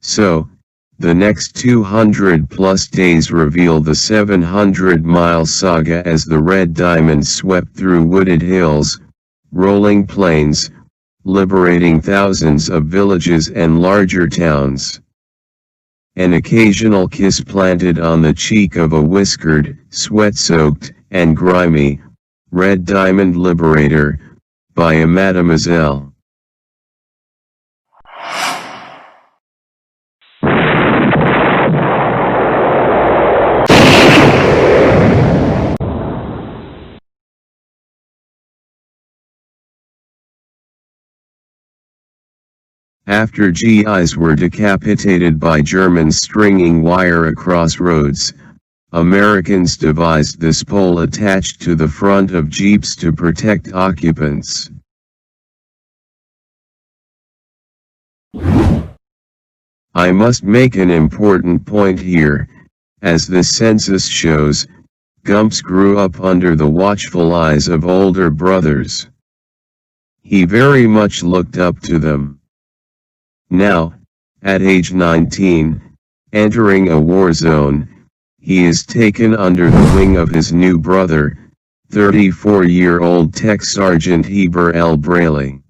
So, the next 200+ days reveal the 700-mile saga as the Red Diamond swept through wooded hills, rolling plains, liberating thousands of villages and larger towns. An occasional kiss planted on the cheek of a whiskered, sweat-soaked, and grimy, Red Diamond Liberator, by a Mademoiselle. After GIs were decapitated by Germans stringing wire across roads, Americans devised this pole attached to the front of jeeps to protect occupants. I must make an important point here. As this census shows, Gumps grew up under the watchful eyes of older brothers. He very much looked up to them. Now, at age 19, entering a war zone, he is taken under the wing of his new brother, 34-year-old Tech Sergeant Heber L. Braley.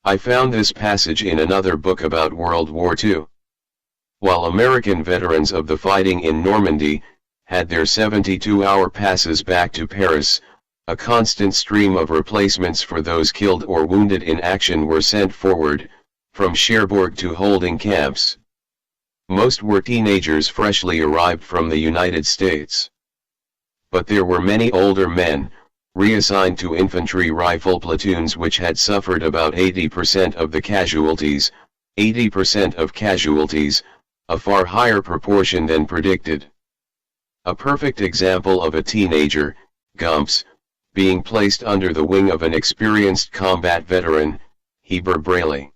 I found this passage in another book about World War II. While American veterans of the fighting in Normandy had their 72-hour passes back to Paris, a constant stream of replacements for those killed or wounded in action were sent forward, from Cherbourg to holding camps. Most were teenagers freshly arrived from the United States. But there were many older men, reassigned to infantry rifle platoons which had suffered about 80% of the casualties, 80% of casualties, a far higher proportion than predicted. A perfect example of a teenager, Gumps, being placed under the wing of an experienced combat veteran, Heber Braley.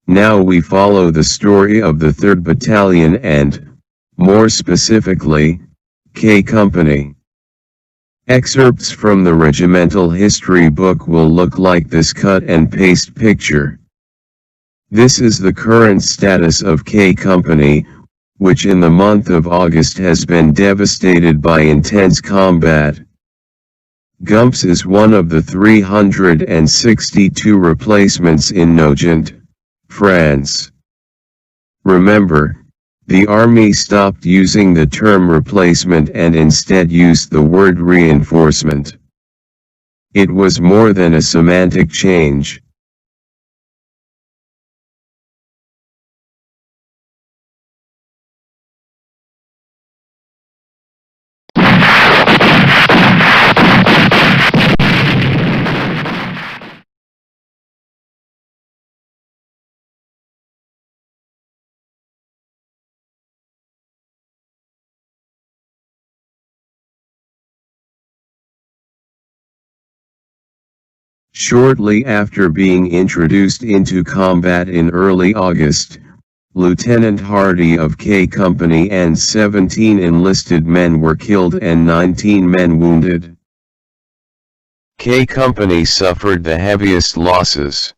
Now we follow the story of the 3rd Battalion and, more specifically, K Company. Excerpts from the regimental history book will look like this cut-and-paste picture. This is the current status of K Company, which in the month of August has been devastated by intense combat. Gumps is one of the 362 replacements in Nogent, France. Remember, the Army stopped using the term replacement and instead used the word reinforcement. It was more than a semantic change. Shortly after being introduced into combat in early August, Lieutenant Hardy of K Company and 17 enlisted men were killed and 19 men wounded. K Company suffered the heaviest losses.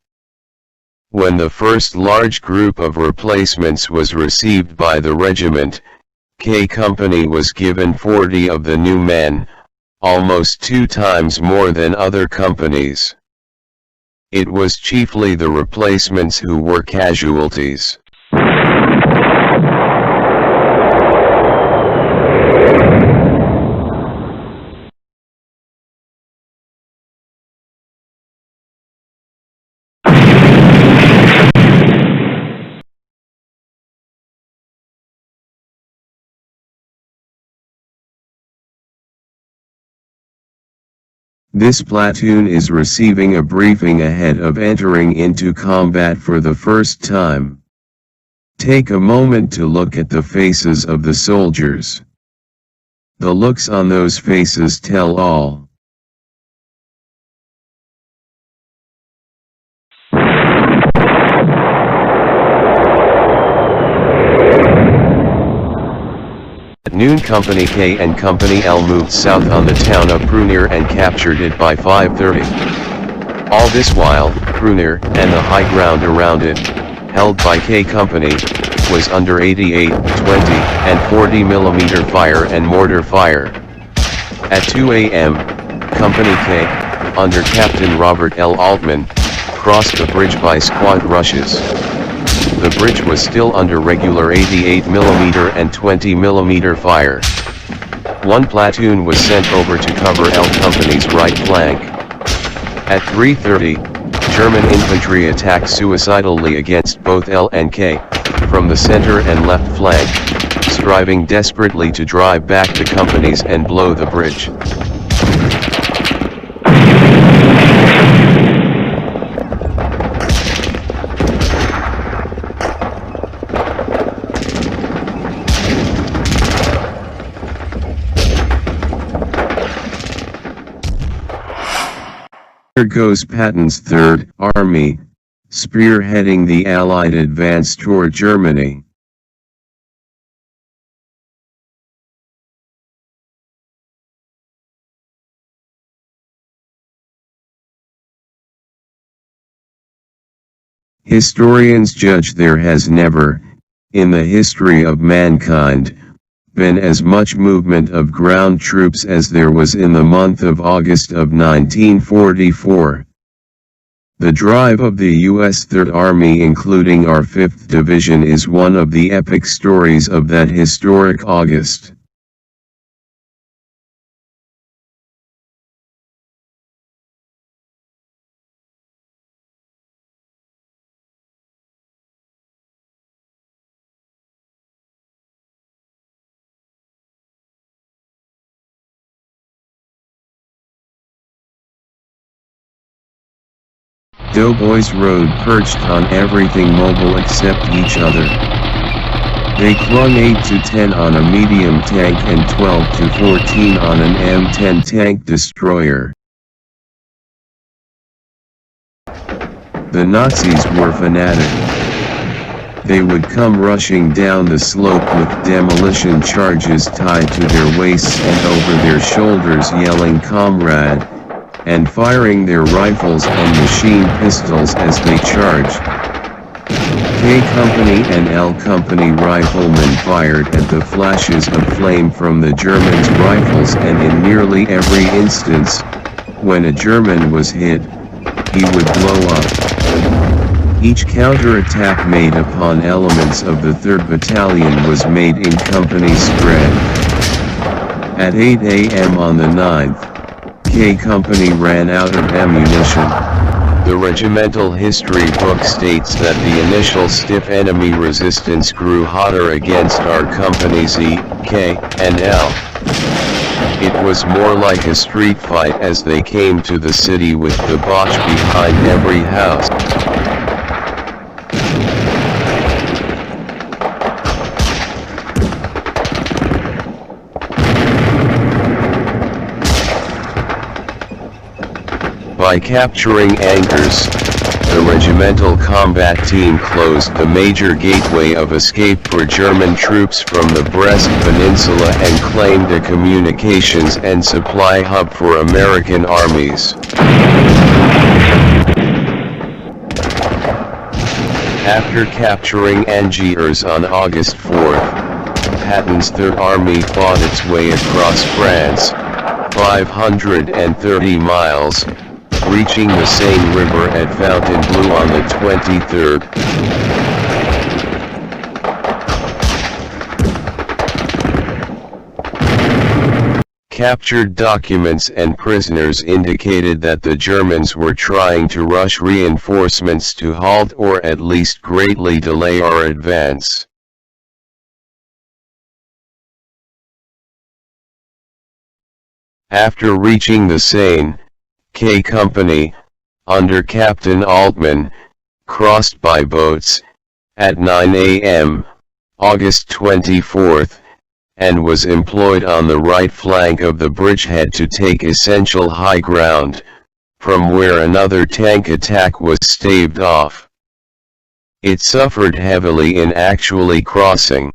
When the first large group of replacements was received by the regiment, K Company was given 40 of the new men, almost 2 times more than other companies. It was chiefly the replacements who were casualties. This platoon is receiving a briefing ahead of entering into combat for the first time. Take a moment to look at the faces of the soldiers. The looks on those faces tell all. At noon Company K and Company L moved south on the town of Prunier and captured it by 5:30. All this while, Prunier, and the high ground around it, held by K Company, was under 88, 20, and 40 mm fire and mortar fire. At 2 a.m., Company K, under Captain Robert L. Altman, crossed the bridge by squad rushes. The bridge was still under regular 88 mm and 20 mm fire. One platoon was sent over to cover L Company's right flank. At 3:30, German infantry attacked suicidally against both L and K, from the center and left flank, striving desperately to drive back the companies and blow the bridge. Here goes Patton's Third Army, spearheading the Allied advance toward Germany. Historians judge there has never, in the history of mankind, been as much movement of ground troops as there was in the month of August of 1944. The drive of the U.S. Third Army, including our 5th Division, is one of the epic stories of that historic August. Doughboys rode perched on everything mobile except each other. They clung 8 to 10 on a medium tank and 12 to 14 on an M10 tank destroyer. The Nazis were fanatic. They would come rushing down the slope with demolition charges tied to their waists and over their shoulders, yelling "Comrade!" and firing their rifles and machine pistols as they charged. K Company and L Company riflemen fired at the flashes of flame from the Germans' rifles, and in nearly every instance, when a German was hit, he would blow up. Each counterattack made upon elements of the 3rd Battalion was made in company spread. At 8 a.m. on the 9th, K Company ran out of ammunition. The regimental history book states that the initial stiff enemy resistance grew hotter against our companies E, K, and L. It was more like a street fight as they came to the city with the Boche behind every house. By capturing Angers, the regimental combat team closed the major gateway of escape for German troops from the Brest Peninsula and claimed a communications and supply hub for American armies. After capturing Angers on August 4th, Patton's Third Army fought its way across France, 530 miles, reaching the Seine River at Fontainebleau on the 23rd. Captured documents and prisoners indicated that the Germans were trying to rush reinforcements to halt or at least greatly delay our advance. After reaching the Seine, K Company, under Captain Altman, crossed by boats, at 9 a.m., August 24, and was employed on the right flank of the bridgehead to take essential high ground, from where another tank attack was staved off. It suffered heavily in actually crossing.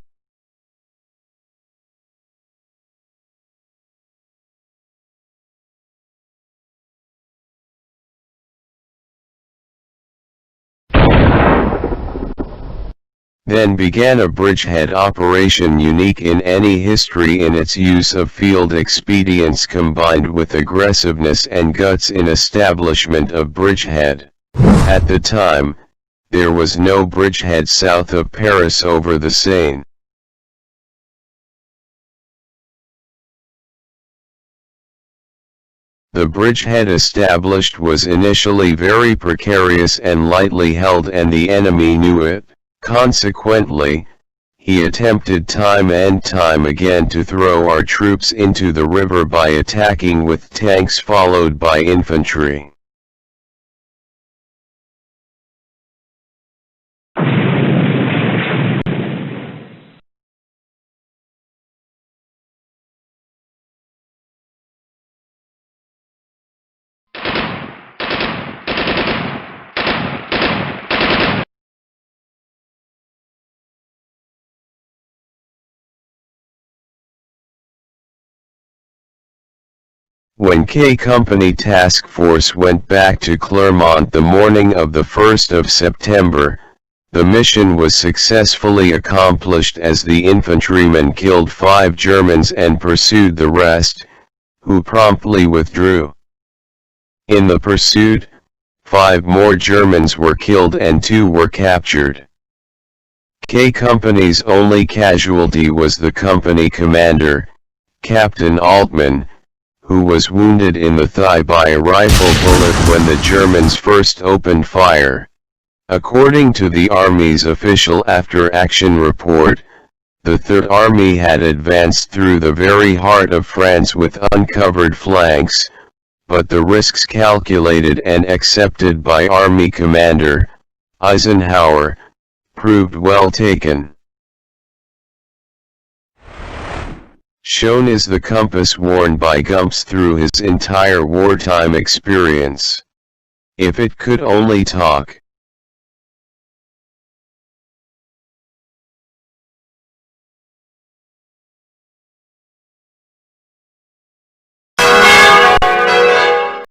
Then began a bridgehead operation unique in any history in its use of field expedients combined with aggressiveness and guts in establishment of bridgehead. At the time, there was no bridgehead south of Paris over the Seine. The bridgehead established was initially very precarious and lightly held, and the enemy knew it. Consequently, he attempted time and time again to throw our troops into the river by attacking with tanks followed by infantry. When K Company Task Force went back to Clermont the morning of the 1st of September, the mission was successfully accomplished as the infantrymen killed 5 Germans and pursued the rest, who promptly withdrew. In the pursuit, 5 more Germans were killed and 2 were captured. K Company's only casualty was the company commander, Captain Altman, who was wounded in the thigh by a rifle bullet when the Germans first opened fire. According to the Army's official after-action report, the Third Army had advanced through the very heart of France with uncovered flanks, but the risks calculated and accepted by Army Commander Eisenhower proved well taken. Shown is the compass worn by Gumps through his entire wartime experience. If it could only talk,